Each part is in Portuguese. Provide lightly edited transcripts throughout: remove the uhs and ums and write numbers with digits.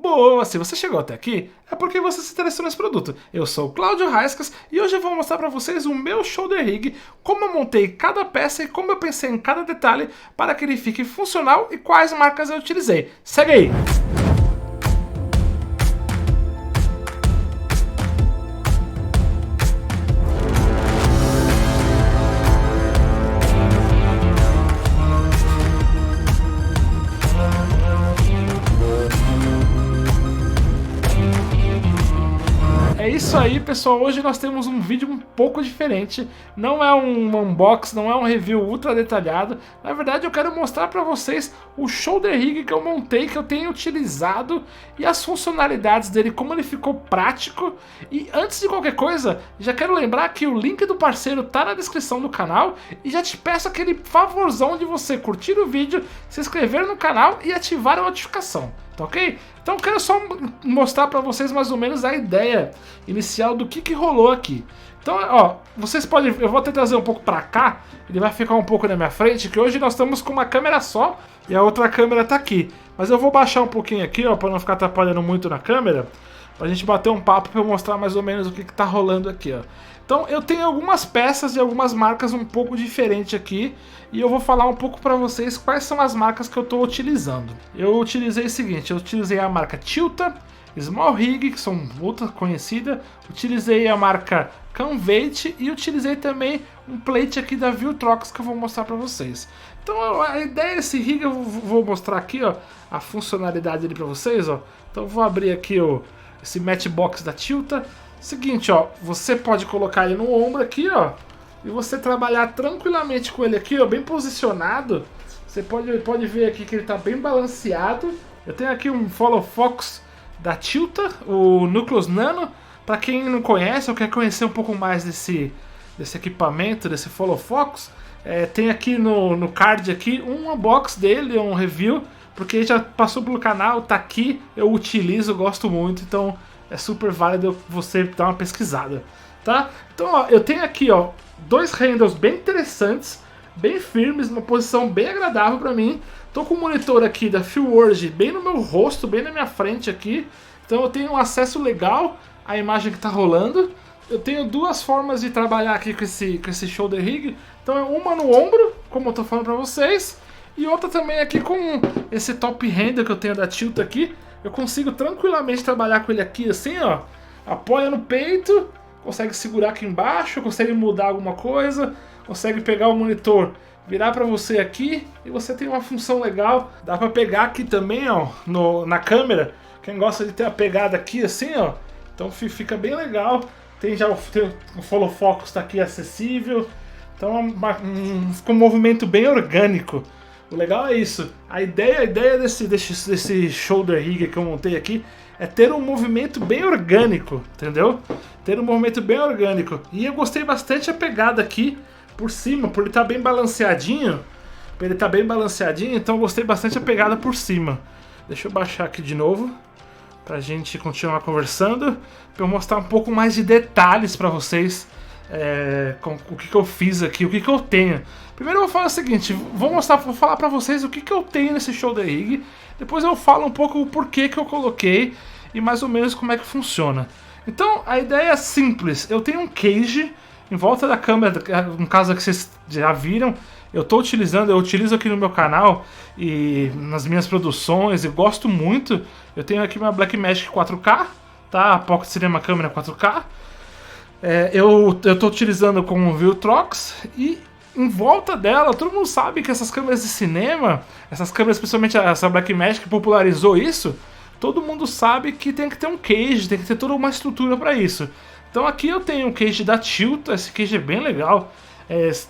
Boa, se você chegou até aqui, é porque você se interessou nesse produto. Eu sou o Cláudio Raiscas e hoje eu vou mostrar para vocês o meu shoulder rig, como eu montei cada peça e como eu pensei em cada detalhe para que ele fique funcional e quais marcas eu utilizei. Segue aí! É isso aí, pessoal. Hoje nós temos um vídeo um pouco diferente. Não é um unboxing, não é um review ultra detalhado. Na verdade, eu quero mostrar para vocês o shoulder rig que eu montei, que eu tenho utilizado e as funcionalidades dele, como ele ficou prático. E antes de qualquer coisa, já quero lembrar que o link do parceiro tá na descrição do canal e já te peço aquele favorzão de você curtir o vídeo, se inscrever no canal e ativar a notificação. Tá ok? Então eu quero só mostrar para vocês mais ou menos a ideia inicial do que rolou aqui. Então, ó, vocês podem... Eu vou até trazer um pouco para cá, ele vai ficar um pouco na minha frente, que hoje nós estamos com uma câmera só e a outra câmera tá aqui. Mas eu vou baixar um pouquinho aqui, ó, para não ficar atrapalhando muito na câmera, pra gente bater um papo para eu mostrar mais ou menos o que tá rolando aqui, ó. Então eu tenho algumas peças e algumas marcas um pouco diferentes aqui e eu vou falar um pouco para vocês quais são as marcas que eu estou utilizando. Eu utilizei o seguinte, eu utilizei a marca Tilta, Small Rig, que são ultra conhecida, utilizei a marca Canvate e utilizei também um plate aqui da Viltrox que eu vou mostrar para vocês. Então a ideia desse rig eu vou mostrar aqui, ó, a funcionalidade dele para vocês, ó. Então eu vou abrir aqui esse matchbox da Tilta. Seguinte, ó, você pode colocar ele no ombro aqui, ó, e você trabalhar tranquilamente com ele aqui, ó, bem posicionado. Você pode ver aqui que ele tá bem balanceado. Eu tenho aqui um Follow Focus da Tilta, o Nucleus Nano. Para quem não conhece ou quer conhecer um pouco mais desse equipamento, desse Follow Focus, tem aqui no card aqui um unboxing dele, um review, porque já passou pelo canal, tá aqui, eu utilizo, gosto muito, então é super válido você dar uma pesquisada, tá? Então, ó, eu tenho aqui, ó, dois handles bem interessantes, bem firmes, numa posição bem agradável para mim. Tô com o monitor aqui da Feelworld bem no meu rosto, bem na minha frente aqui, então eu tenho um acesso legal à imagem que tá rolando. Eu tenho duas formas de trabalhar aqui com esse shoulder rig, então é uma no ombro, como eu tô falando para vocês, e outra também aqui com esse top handle que eu tenho da Tilta aqui. Eu consigo tranquilamente trabalhar com ele aqui assim, ó. Apoia no peito, consegue segurar aqui embaixo, consegue mudar alguma coisa, consegue pegar o monitor, virar para você aqui e você tem uma função legal. Dá para pegar aqui também, ó, na câmera. Quem gosta de ter a pegada aqui assim, ó, então fica bem legal. Tem já o Follow Focus tá aqui acessível. Então fica um movimento bem orgânico. O legal é isso, a ideia desse shoulder rig que eu montei aqui é ter um movimento bem orgânico, entendeu? Ter um movimento bem orgânico. E eu gostei bastante a pegada aqui por cima, por ele estar bem balanceadinho. Então eu gostei bastante a pegada por cima. Deixa eu baixar aqui de novo, pra gente continuar conversando, pra eu mostrar um pouco mais de detalhes pra vocês. Com o que eu fiz aqui, o que eu tenho. Primeiro eu vou falar o seguinte, vou falar pra vocês o que eu tenho nesse shoulder rig. Depois eu falo um pouco o porquê que eu coloquei e mais ou menos como é que funciona. Então a ideia é simples, eu tenho um cage em volta da câmera, no caso que vocês já viram, eu utilizo aqui no meu canal e nas minhas produções, eu gosto muito. Eu tenho aqui minha Blackmagic 4K, tá? A Pocket Cinema câmera 4K. Eu tô utilizando com o Viltrox e em volta dela, todo mundo sabe que essas câmeras de cinema, essas câmeras, principalmente essa Blackmagic que popularizou isso, todo mundo sabe que tem que ter um cage, tem que ter toda uma estrutura para isso. Então aqui eu tenho um cage da Tilta, esse cage é bem legal,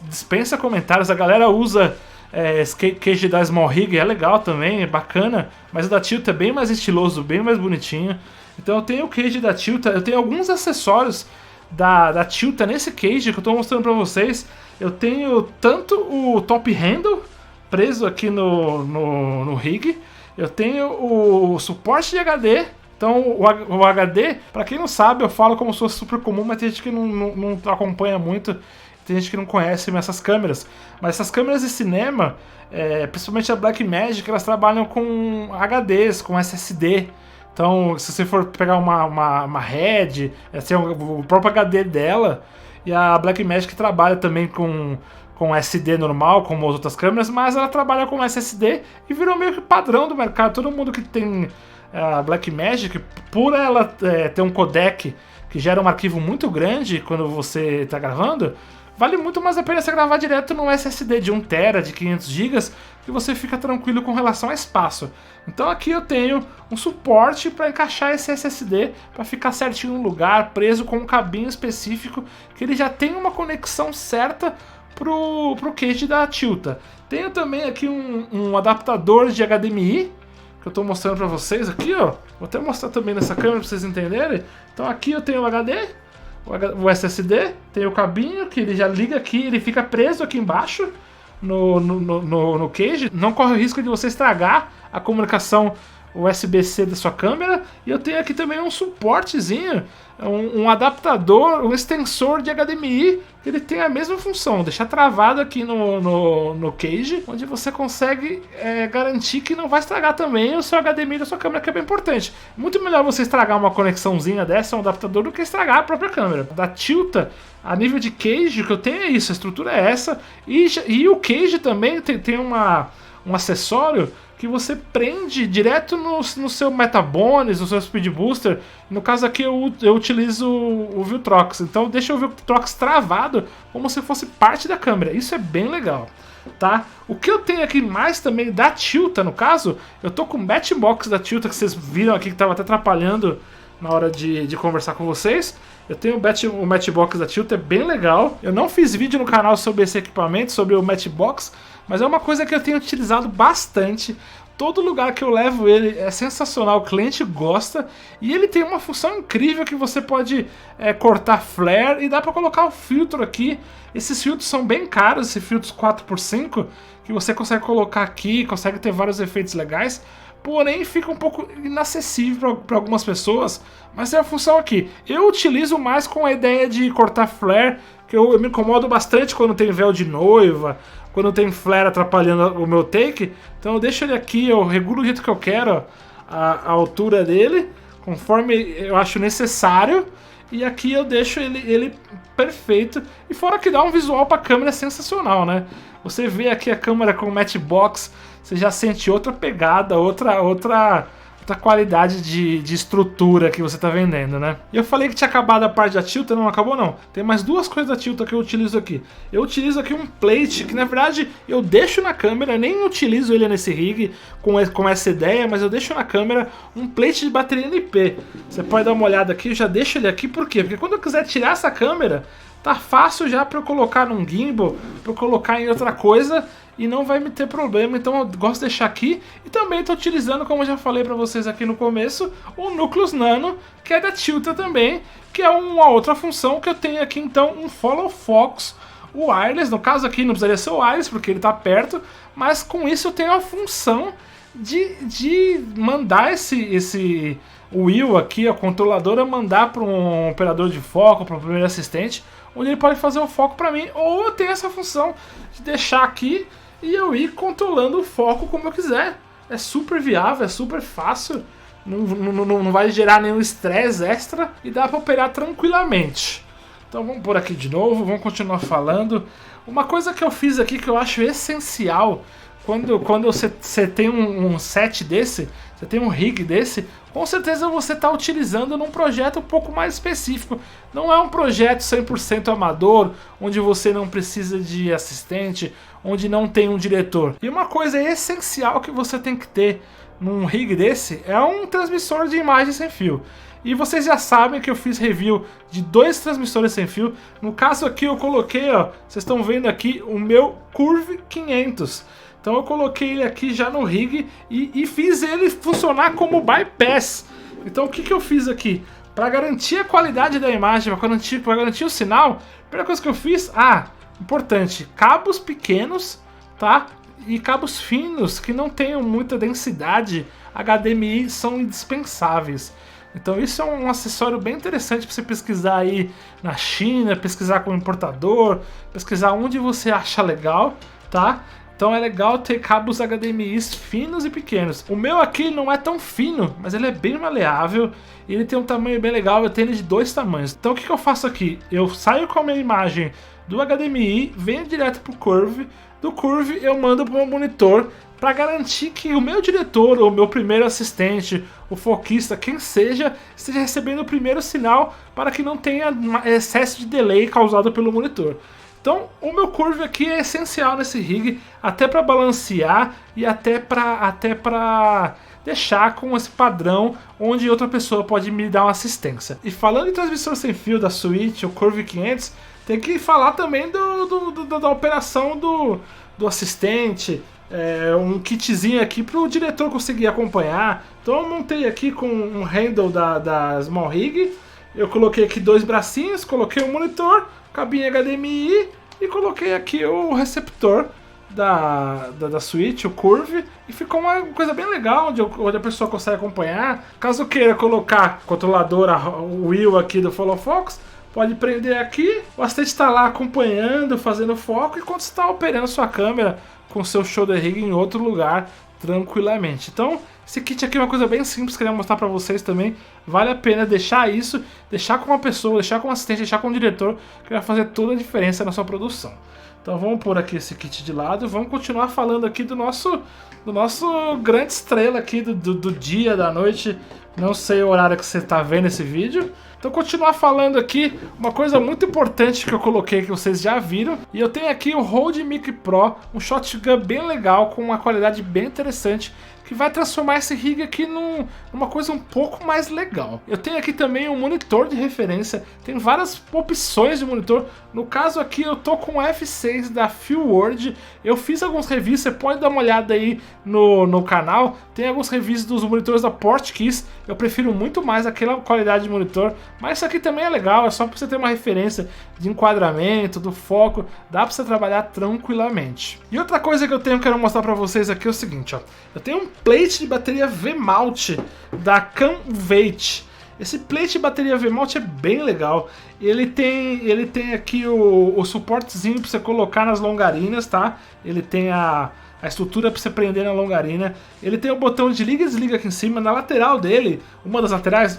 dispensa comentários, a galera usa esse cage da Small Rig, é legal também, é bacana, mas o da Tilta é bem mais estiloso, bem mais bonitinho. Então eu tenho o cage da Tilta, eu tenho alguns acessórios da Tilta nesse cage que eu tô mostrando pra vocês. Eu tenho tanto o top handle preso aqui no rig, eu tenho o suporte de HD. Então o HD, pra quem não sabe, eu falo como se fosse super comum, mas tem gente que não acompanha muito, tem gente que não conhece essas câmeras. Mas essas câmeras de cinema, principalmente a Blackmagic, elas trabalham com HDs, com SSD. Então, se você for pegar uma Red, esse é o próprio HD dela, e a Blackmagic trabalha também com SD normal, como as outras câmeras, mas ela trabalha com SSD e virou meio que padrão do mercado. Todo mundo que tem a Blackmagic, por ela ter um codec que gera um arquivo muito grande quando você está gravando, vale muito mais a pena você gravar direto num SSD de 1 TB, de 500 GB, que você fica tranquilo com relação a espaço. Então aqui eu tenho um suporte para encaixar esse SSD, para ficar certinho no lugar, preso com um cabinho específico, que ele já tem uma conexão certa pro cage da Tilta. Tenho também aqui um adaptador de HDMI, que eu estou mostrando para vocês aqui, ó. Vou até mostrar também nessa câmera para vocês entenderem. Então aqui eu tenho o HD, o SSD, tem o cabinho que ele já liga aqui, ele fica preso aqui embaixo no cage. Não corre o risco de você estragar a comunicação USB-C da sua câmera. E eu tenho aqui também um suportezinho, um adaptador, um extensor de HDMI, que ele tem a mesma função, deixar travado aqui no cage, onde você consegue garantir que não vai estragar também o seu HDMI da sua câmera, que é bem importante. Muito melhor você estragar uma conexãozinha dessa, um adaptador, do que estragar a própria câmera. Da Tilta, a nível de cage, o que eu tenho é isso, a estrutura é essa, e o cage também tem um acessório que você prende direto no seu Metabones, no seu Speed Booster. No caso aqui eu utilizo o Viltrox, então deixa o Viltrox travado como se fosse parte da câmera. Isso é bem legal, tá? O que eu tenho aqui mais também da Tilta, no caso, eu tô com o Matchbox da Tilta, que vocês viram aqui que tava até atrapalhando na hora de conversar com vocês. Eu tenho o Matchbox da Tilta, é bem legal. Eu não fiz vídeo no canal sobre esse equipamento, sobre o Matchbox, mas é uma coisa que eu tenho utilizado bastante. Todo lugar que eu levo ele é sensacional, o cliente gosta. E ele tem uma função incrível que você pode cortar flare e dá para colocar o filtro aqui. Esses filtros são bem caros, esses filtros 4x5, que você consegue colocar aqui, consegue ter vários efeitos legais. Porém, fica um pouco inacessível para algumas pessoas, mas tem a função aqui. Eu utilizo mais com a ideia de cortar flare, que eu me incomodo bastante quando tem véu de noiva, quando tem flare atrapalhando o meu take. Então eu deixo ele aqui, eu regulo do jeito que eu quero a altura dele, conforme eu acho necessário. E aqui eu deixo ele perfeito. E fora que dá um visual para a câmera sensacional, né? Você vê aqui a câmera com o Matchbox, você já sente outra pegada, outra qualidade de estrutura que você está vendendo, né? E eu falei que tinha acabado a parte da Tilta, não acabou não. Tem mais duas coisas da Tilta que eu utilizo aqui. Eu utilizo aqui um plate, que na verdade eu deixo na câmera, nem utilizo ele nesse rig com essa ideia, mas eu deixo na câmera um plate de bateria NP. Você pode dar uma olhada aqui, eu já deixo ele aqui, por quê? Porque quando eu quiser tirar essa câmera, tá fácil já para eu colocar num gimbal, para eu colocar em outra coisa, e não vai me ter problema. Então eu gosto de deixar aqui. E também estou utilizando, como eu já falei para vocês aqui no começo, o Nucleus Nano, que é da Tilta também, que é uma outra função que eu tenho aqui. Então um Follow Focus wireless, no caso aqui não precisaria ser wireless porque ele está perto, mas com isso eu tenho a função de mandar esse wheel aqui, a controladora, mandar para um operador de foco, para o primeiro assistente, onde ele pode fazer o foco para mim, ou eu tenho essa função de deixar aqui e eu ir controlando o foco como eu quiser. É super viável, é super fácil, não vai gerar nenhum estresse extra e dá para operar tranquilamente. Então vamos por aqui de novo, vamos continuar falando. Uma coisa que eu fiz aqui que eu acho essencial, quando você tem um set desse, você tem um rig desse, com certeza você está utilizando num projeto um pouco mais específico. Não é um projeto 100% amador, onde você não precisa de assistente, onde não tem um diretor. E uma coisa essencial que você tem que ter num rig desse é um transmissor de imagem sem fio. E vocês já sabem que eu fiz review de 2 transmissores sem fio. No caso aqui eu coloquei, ó, vocês estão vendo aqui o meu Curve 500. Então eu coloquei ele aqui já no rig e fiz ele funcionar como bypass. Então o que eu fiz aqui? Para garantir a qualidade da imagem, para garantir o sinal, a primeira coisa que eu fiz, importante, cabos pequenos, tá? E cabos finos que não tenham muita densidade HDMI são indispensáveis. Então isso é um acessório bem interessante para você pesquisar aí na China, pesquisar com o importador, pesquisar onde você acha legal, tá? Então é legal ter cabos HDMI finos e pequenos. O meu aqui não é tão fino, mas ele é bem maleável e ele tem um tamanho bem legal, eu tenho ele de 2 tamanhos. Então o que eu faço aqui? Eu saio com a minha imagem do HDMI, venho direto pro Curve, do Curve eu mando para o meu monitor para garantir que o meu diretor, ou o meu primeiro assistente, o foquista, quem seja, esteja recebendo o primeiro sinal para que não tenha excesso de delay causado pelo monitor. Então, o meu Curve aqui é essencial nesse rig, até para balancear e até para deixar com esse padrão onde outra pessoa pode me dar uma assistência. E falando em transmissor sem fio da Switch, o Curve 500, tem que falar também da operação do assistente, um kitzinho aqui para o diretor conseguir acompanhar. Então eu montei aqui com um handle da Small Rig, eu coloquei aqui 2 bracinhos, coloquei o monitor, cabinho HDMI e coloquei aqui o receptor da Switch, o Curve, e ficou uma coisa bem legal, onde a pessoa consegue acompanhar. Caso queira colocar controlador, o wheel aqui do Follow Focus, pode prender aqui, o assistente está lá acompanhando, fazendo foco, enquanto você está operando sua câmera com seu shoulder rig em outro lugar, tranquilamente. Então, esse kit aqui é uma coisa bem simples, queria mostrar para vocês também. Vale a pena deixar isso, deixar com uma pessoa, deixar com um assistente, deixar com um diretor, que vai fazer toda a diferença na sua produção. Então vamos pôr aqui esse kit de lado e vamos continuar falando aqui do nosso grande estrela aqui do dia, da noite. Não sei o horário que você está vendo esse vídeo. Então continuar falando aqui, uma coisa muito importante que eu coloquei que vocês já viram. E eu tenho aqui o Rode Mic Pro, um shotgun bem legal, com uma qualidade bem interessante, que vai transformar esse rig aqui numa coisa um pouco mais legal. Eu tenho aqui também um monitor de referência, tem várias opções de monitor. No caso aqui eu tô com o F6 da Feelworld, eu fiz alguns reviews, você pode dar uma olhada aí no canal, tem alguns reviews dos monitores da Portkeys, eu prefiro muito mais aquela qualidade de monitor, mas isso aqui também é legal, é só para você ter uma referência de enquadramento, do foco, dá para você trabalhar tranquilamente. E outra coisa que eu quero mostrar para vocês aqui é o seguinte, ó, eu tenho um plate de bateria V-mount da Canvate. Esse plate de bateria V-mount é bem legal. Ele tem aqui o suportezinho para você colocar nas longarinas, tá? Ele tem a estrutura para você prender na longarina. Ele tem o botão de liga e desliga aqui em cima. Na lateral dele, uma das laterais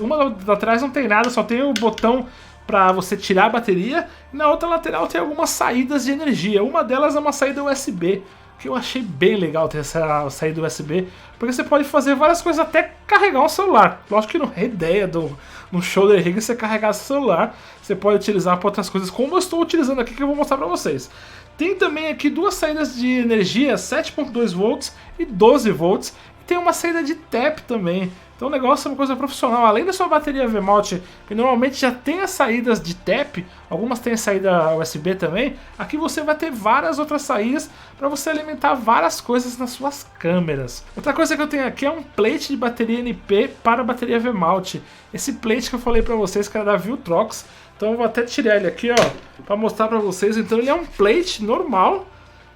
não tem nada, só tem o botão para você tirar a bateria. E na outra lateral tem algumas saídas de energia. Uma delas é uma saída USB, que eu achei bem legal ter essa saída USB, porque você pode fazer várias coisas, até carregar um celular. Lógico que não é ideia no shoulder rig você carregar seu celular, você pode utilizar para outras coisas, como eu estou utilizando aqui, que eu vou mostrar para vocês. Tem também aqui 2 saídas de energia, 7.2 volts e 12 volts, e tem uma saída de tap também. Então o negócio é uma coisa profissional. Além da sua bateria V-mount, que normalmente já tem as saídas de tap, algumas têm saída USB também, aqui você vai ter várias outras saídas para você alimentar várias coisas nas suas câmeras. Outra coisa que eu tenho aqui é um plate de bateria NP para bateria V-mount. Esse plate que eu falei para vocês que era da Viltrox, então eu vou até tirar ele aqui, ó, para mostrar para vocês. Então ele é um plate normal,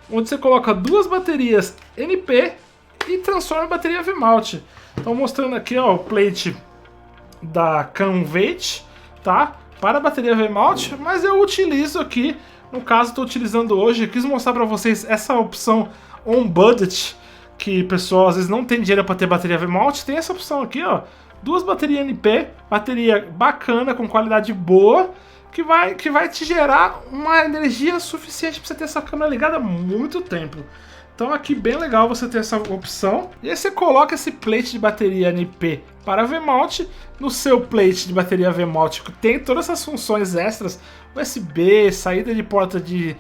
onde você coloca 2 baterias NP e transforma em bateria V-mount. Então mostrando aqui, ó, o plate da Canvate, tá? Para a bateria V-mount, mas eu utilizo aqui, no caso estou utilizando hoje, quis mostrar para vocês essa opção on budget, que pessoal às vezes não tem dinheiro para ter bateria V-mount, tem essa opção aqui, ó, 2 baterias NP, bateria bacana, com qualidade boa, que vai te gerar uma energia suficiente para você ter essa câmera ligada há muito tempo. Então aqui bem legal você ter essa opção. E aí você coloca esse plate de bateria NP para V-mount no seu plate de bateria V-mount, que tem todas essas funções extras, USB, saída de porta de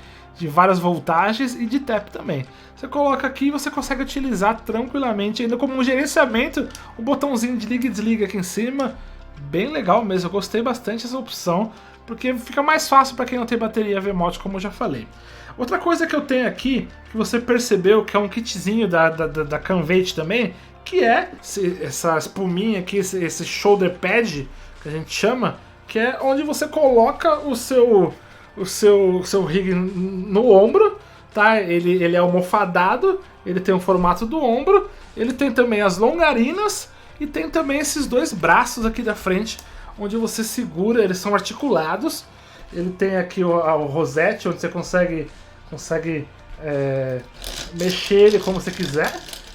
várias voltagens e de tap também. Você coloca aqui e você consegue utilizar tranquilamente, ainda como um gerenciamento, o botãozinho de liga e desliga aqui em cima. Bem legal mesmo, eu gostei bastante dessa opção, porque fica mais fácil para quem não tem bateria V-mount, como eu já falei. Outra coisa que eu tenho aqui, que você percebeu que é um kitzinho da Canvate também, que é essa espuminha aqui, esse shoulder pad, que a gente chama, que é onde você coloca o seu rig no ombro, tá? Ele é almofadado, ele tem o formato do ombro, ele tem também as longarinas e tem também esses 2 braços aqui da frente, onde você segura, eles são articulados. Ele tem aqui o rosete, onde você consegue mexer ele como você quiser.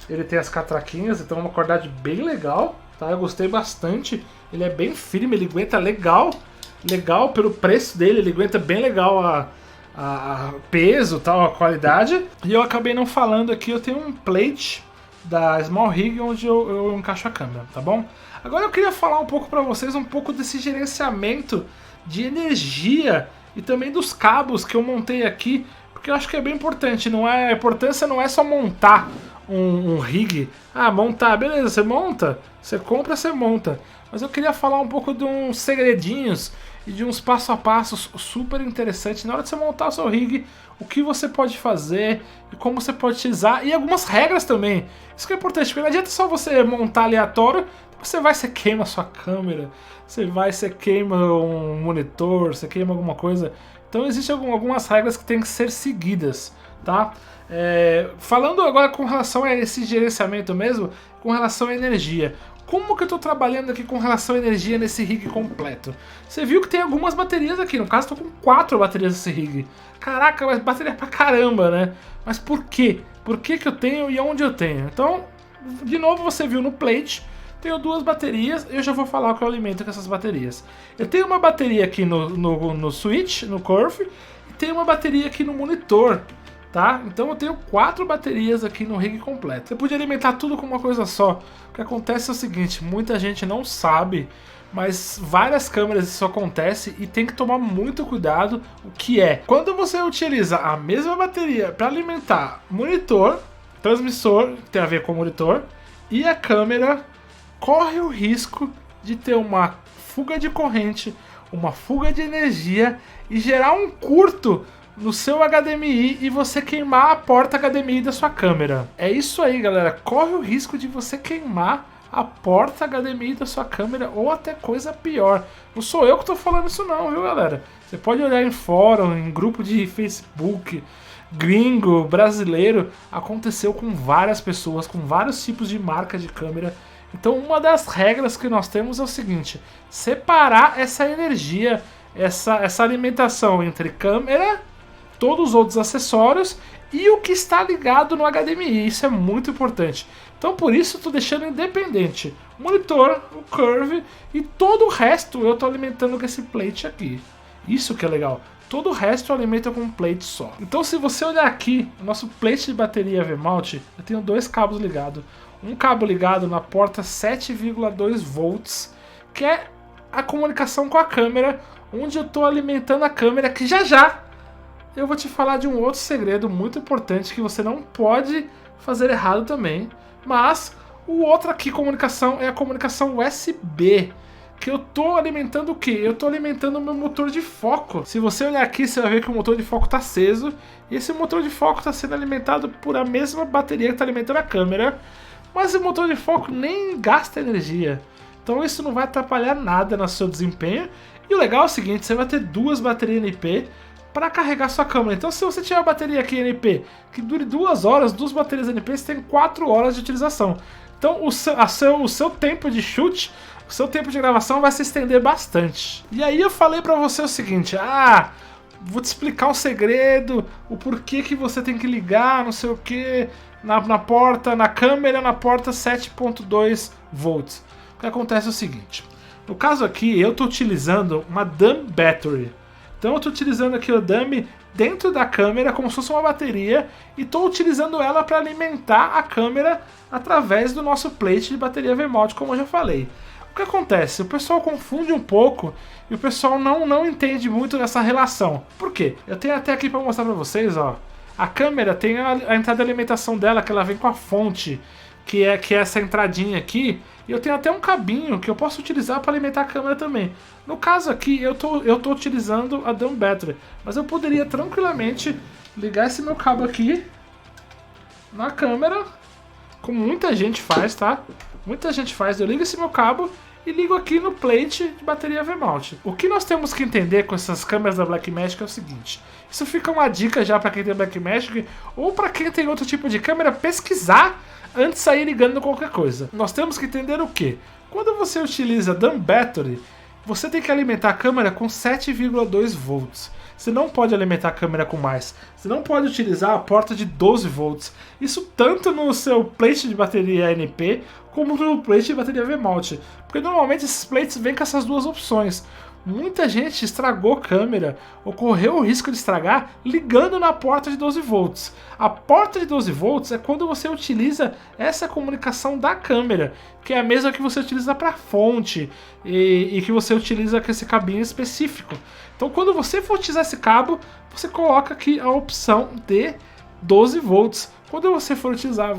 Ele tem as catraquinhas, então é uma cordade bem legal, tá? Eu gostei bastante. Ele é bem firme, ele aguenta legal. Legal pelo preço dele, ele aguenta bem legal a peso, tal, a qualidade. E eu acabei não falando aqui, eu tenho um plate da Small Rig onde eu encaixo a câmera, tá bom? Agora eu queria falar um pouco pra vocês um pouco desse gerenciamento de energia e também dos cabos que eu montei aqui, porque eu acho que é bem importante. A importância não é só montar um rig. Ah, montar, beleza, você monta, você compra, você monta. Mas eu queria falar um pouco de uns segredinhos e de uns passo a passos super interessantes na hora de você montar o seu rig, o que você pode fazer e como você pode utilizar, e algumas regras também. Isso que é importante, porque não adianta só você montar aleatório, você vai, você queima a sua câmera, você queima um monitor, você queima alguma coisa. Então existem algumas regras que têm que ser seguidas, tá? Falando agora com relação a esse gerenciamento mesmo, com relação à energia. Como que eu estou trabalhando aqui com relação à energia nesse rig completo? Você viu que tem algumas baterias aqui, no caso estou com 4 baterias nesse rig. Caraca, mas bateria pra caramba, né? Mas por quê? Por que eu tenho e onde eu tenho? Então, de novo você viu no plate, tenho 2 baterias, eu já vou falar o que eu alimento com essas baterias. Eu tenho uma bateria aqui no switch, no Curve, e tenho uma bateria aqui no monitor. Tá? Então eu tenho 4 baterias aqui no rig completo. Você podia alimentar tudo com uma coisa só. O que acontece é o seguinte, muita gente não sabe, mas várias câmeras isso acontece e tem que tomar muito cuidado. O que é? Quando você utiliza a mesma bateria para alimentar monitor, transmissor, que tem a ver com o monitor, e a câmera, corre o risco de ter uma fuga de corrente, uma fuga de energia e gerar um curto no seu HDMI e você queimar a porta HDMI da sua câmera. É isso aí, galera. Corre o risco de você queimar a porta HDMI da sua câmera ou até coisa pior. Não sou eu que tô falando isso não, viu, galera? Você pode olhar em fórum, em grupo de Facebook, gringo, brasileiro. Aconteceu com várias pessoas, com vários tipos de marca de câmera. Então uma das regras que nós temos é o seguinte: separar essa energia, essa alimentação entre câmera, todos os outros acessórios e o que está ligado no HDMI. Isso é muito importante. Então por isso eu estou deixando independente o monitor, o Curve e todo o resto eu estou alimentando com esse plate aqui. Isso que é legal. Todo o resto eu alimento com um plate só. Então se você olhar aqui, o nosso plate de bateria V-mount, eu tenho 2 cabos ligados. Um cabo ligado na porta 7,2 volts, que é a comunicação com a câmera, onde eu estou alimentando a câmera, que já eu vou te falar de um outro segredo muito importante que você não pode fazer errado também. Mas o outro aqui, comunicação, é a comunicação USB. Que eu tô alimentando o quê? Eu tô alimentando o meu motor de foco. Se você olhar aqui, você vai ver que o motor de foco está aceso. E esse motor de foco está sendo alimentado por a mesma bateria que está alimentando a câmera. Mas o motor de foco nem gasta energia. Então isso não vai atrapalhar nada no seu desempenho. E o legal é o seguinte, você vai ter 2 baterias NP para carregar sua câmera. Então se você tiver uma bateria aqui NP que dure 2 horas, 2 baterias NP, você tem 4 horas de utilização. Então o seu tempo de chute, o seu tempo de gravação vai se estender bastante. E aí eu falei para você o seguinte, vou te explicar um segredo, o porquê que você tem que ligar, não sei o que, na porta, na câmera, na porta 7.2 volts. O que acontece é o seguinte, no caso aqui eu estou utilizando uma dumb battery. Então eu estou utilizando aqui o dummy dentro da câmera como se fosse uma bateria e estou utilizando ela para alimentar a câmera através do nosso plate de bateria V-mount, como eu já falei. O que acontece? O pessoal confunde um pouco e o pessoal não entende muito dessa relação. Por quê? Eu tenho até aqui para mostrar para vocês, ó. A câmera tem a entrada de alimentação dela, que ela vem com a fonte, que é essa entradinha aqui. E eu tenho até um cabinho que eu posso utilizar para alimentar a câmera também. No caso aqui, eu tô utilizando a dumb battery, mas eu poderia tranquilamente ligar esse meu cabo aqui na câmera, como muita gente faz, tá? Muita gente faz. Eu ligo esse meu cabo e ligo aqui no plate de bateria V-mount. O que nós temos que entender com essas câmeras da Blackmagic é o seguinte. Isso fica uma dica já para quem tem Blackmagic ou para quem tem outro tipo de câmera, pesquisar antes de sair ligando qualquer coisa. Nós temos que entender o que? Quando você utiliza dumb battery, você tem que alimentar a câmera com 7,2 volts. Você não pode alimentar a câmera com mais. Você não pode utilizar a porta de 12 volts. Isso tanto no seu plate de bateria NP, como no plate de bateria V-mount. Porque normalmente esses plates vêm com essas duas opções. Muita gente estragou câmera, ou correu o risco de estragar ligando na porta de 12 volts. A porta de 12 volts é quando você utiliza essa comunicação da câmera, que é a mesma que você utiliza para fonte e que você utiliza com esse cabinho específico. Então quando você for utilizar esse cabo, você coloca aqui a opção de 12 volts. Quando você for utilizar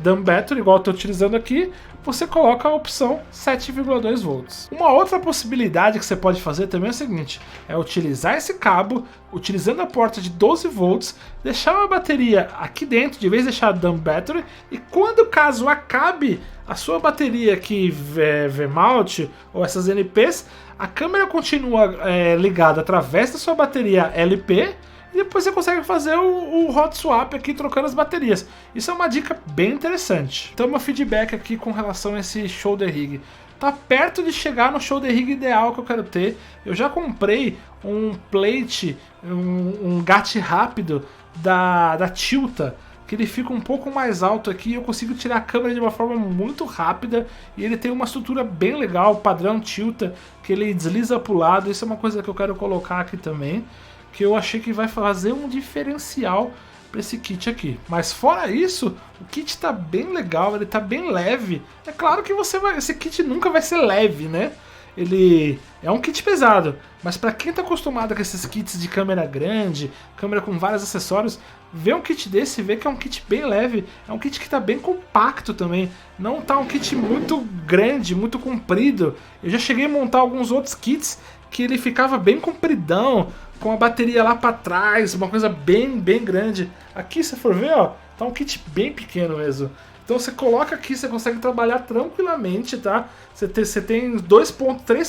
dumb battery, igual eu estou utilizando aqui, você coloca a opção 7,2 volts. Uma outra possibilidade que você pode fazer também é o seguinte, é utilizar esse cabo, utilizando a porta de 12 volts, deixar uma bateria aqui dentro, de vez de deixar a dumb battery, e quando caso acabe a sua bateria aqui V-mount ou essas NPs, a câmera continua ligada através da sua bateria LP, e depois você consegue fazer o hot swap aqui trocando as baterias. Isso é uma dica bem interessante. Então meu feedback aqui com relação a esse shoulder rig. Tá perto de chegar no shoulder rig ideal que eu quero ter. Eu já comprei um plate, um GAT rápido da Tilta, que ele fica um pouco mais alto aqui, eu consigo tirar a câmera de uma forma muito rápida e ele tem uma estrutura bem legal, padrão Tilta, que ele desliza para o lado. Isso é uma coisa que eu quero colocar aqui também, que eu achei que vai fazer um diferencial para esse kit aqui. Mas fora isso, o kit tá bem legal, ele tá bem leve. É claro que esse kit nunca vai ser leve, né? Ele é um kit pesado, mas para quem tá acostumado com esses kits de câmera grande, câmera com vários acessórios, ver um kit desse, ver que é um kit bem leve, é um kit que tá bem compacto também, não tá um kit muito grande, muito comprido. Eu já cheguei a montar alguns outros kits que ele ficava bem compridão, com a bateria lá para trás, uma coisa bem grande. Aqui, se for ver, ó, tá um kit bem pequeno mesmo. Então você coloca aqui, você consegue trabalhar tranquilamente, tá? Você tem 3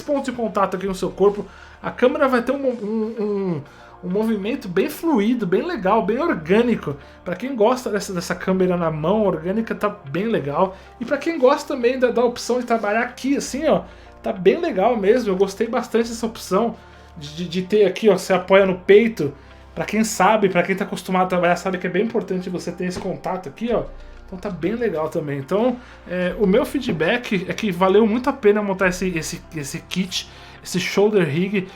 pontos de contato aqui no seu corpo. A câmera vai ter um movimento bem fluido, bem legal, bem orgânico. Para quem gosta dessa câmera na mão orgânica, tá bem legal. E para quem gosta também da opção de trabalhar aqui, assim, ó, tá bem legal mesmo. Eu gostei bastante dessa opção de ter aqui, ó, você apoia no peito. Para quem sabe, para quem tá acostumado a trabalhar, sabe que é bem importante você ter esse contato aqui, ó. Então tá bem legal também. Então, o meu feedback é que valeu muito a pena montar esse kit, esse shoulder rig.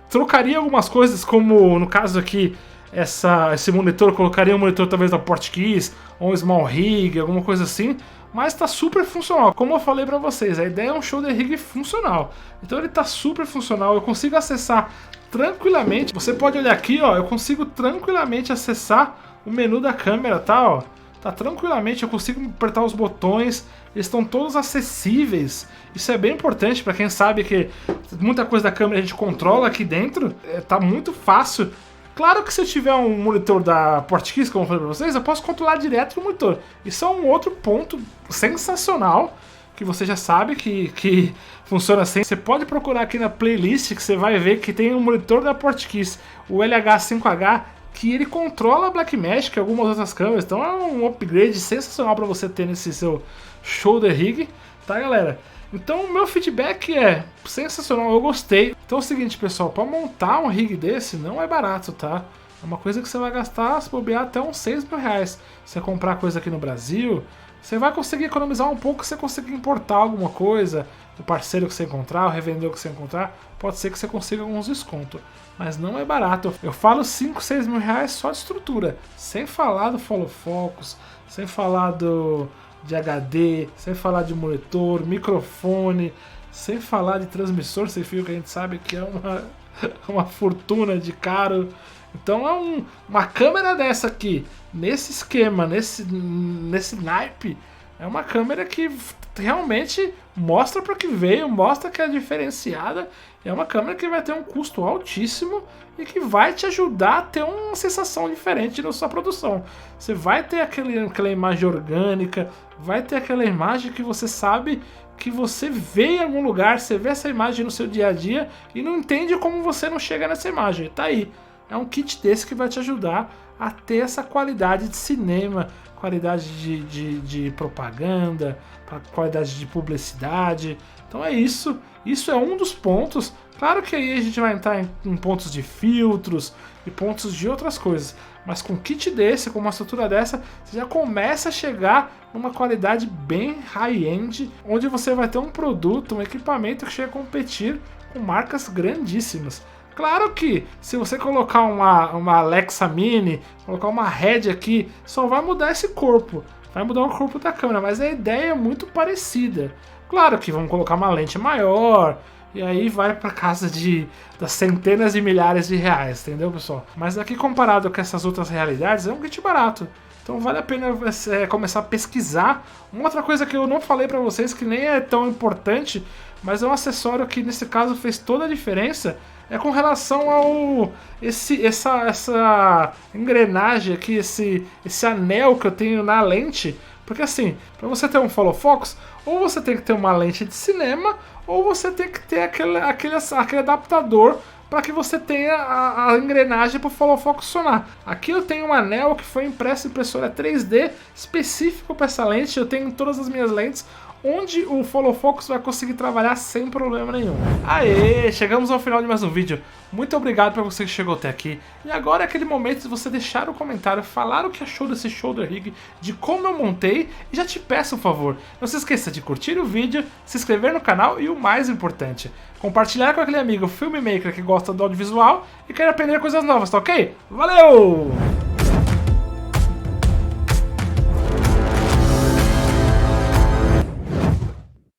Trocaria algumas coisas, como no caso aqui, esse monitor, colocaria um monitor talvez da Portkeys, ou um small rig, alguma coisa assim. Mas tá super funcional. Como eu falei pra vocês, a ideia é um shoulder rig funcional. Então ele tá super funcional, eu consigo acessar tranquilamente. Você pode olhar aqui, ó, eu consigo tranquilamente acessar o menu da câmera, tá, ó. Tá tranquilamente, eu consigo apertar os botões, eles estão todos acessíveis. Isso é bem importante para quem sabe que muita coisa da câmera a gente controla aqui dentro. Tá muito fácil. Claro que se eu tiver um monitor da Portkeys, como eu falei para vocês, eu posso controlar direto no monitor. Isso é um outro ponto sensacional, que você já sabe que funciona assim. Você pode procurar aqui na playlist que você vai ver que tem um monitor da Portkeys, o LH5H, que ele controla a Blackmagic e algumas outras câmeras. Então é um upgrade sensacional para você ter nesse seu shoulder rig, tá, galera? Então o meu feedback é sensacional, eu gostei. Então é o seguinte, pessoal, para montar um rig desse não é barato, tá? É uma coisa que você vai gastar, se bobear, até uns 6 mil reais. Se você comprar coisa aqui no Brasil, você vai conseguir economizar um pouco se você conseguir importar alguma coisa, o parceiro que você encontrar, o revendedor que você encontrar, pode ser que você consiga alguns descontos. Mas não é barato. Eu falo 5, 6 mil reais só de estrutura, sem falar do follow focus, sem falar de HD, sem falar de monitor, microfone, sem falar de transmissor sem fio, que a gente sabe que é uma fortuna de caro. Então uma câmera dessa aqui, nesse esquema, nesse naipe, é uma câmera que realmente mostra para que veio, mostra que é diferenciada. É uma câmera que vai ter um custo altíssimo e que vai te ajudar a ter uma sensação diferente na sua produção. Você vai ter aquela imagem orgânica, vai ter aquela imagem que você sabe que você vê em algum lugar, você vê essa imagem no seu dia a dia e não entende como você não chega nessa imagem. Tá aí. É um kit desse que vai te ajudar a ter essa qualidade de cinema, qualidade de propaganda, qualidade de publicidade. Então Então é isso. Isso é um dos pontos. Claro que aí a gente vai entrar em pontos de filtros e pontos de outras coisas. Mas com um kit desse, com uma estrutura dessa, você já começa a chegar numa qualidade bem high-end, onde você vai ter um produto, um equipamento que chega a competir com marcas grandíssimas. Claro que se você colocar uma Alexa Mini, colocar uma Red aqui, só vai mudar esse corpo. Vai mudar o corpo da câmera, mas a ideia é muito parecida. Claro que vamos colocar uma lente maior, e aí vai para casa das centenas de milhares de reais, entendeu, pessoal? Mas aqui comparado com essas outras realidades, é um kit barato. Então vale a pena começar a pesquisar. Uma outra coisa que eu não falei para vocês, que nem é tão importante, mas é um acessório que nesse caso fez toda a diferença, é com relação ao essa engrenagem aqui, esse anel que eu tenho na lente. Porque assim, para você ter um follow focus, ou você tem que ter uma lente de cinema, ou você tem que ter aquele adaptador para que você tenha a engrenagem para o follow focus funcionar. Aqui eu tenho um anel que foi impresso em impressora 3D específico para essa lente. Eu tenho em todas as minhas lentes, onde o follow focus vai conseguir trabalhar sem problema nenhum. Aê, chegamos ao final de mais um vídeo. Muito obrigado para você que chegou até aqui. E agora é aquele momento de você deixar o comentário, falar o que achou desse shoulder rig, de como eu montei, e já te peço um favor, não se esqueça de curtir o vídeo, se inscrever no canal e o mais importante, compartilhar com aquele amigo filmmaker que gosta do audiovisual e quer aprender coisas novas, tá ok? Valeu!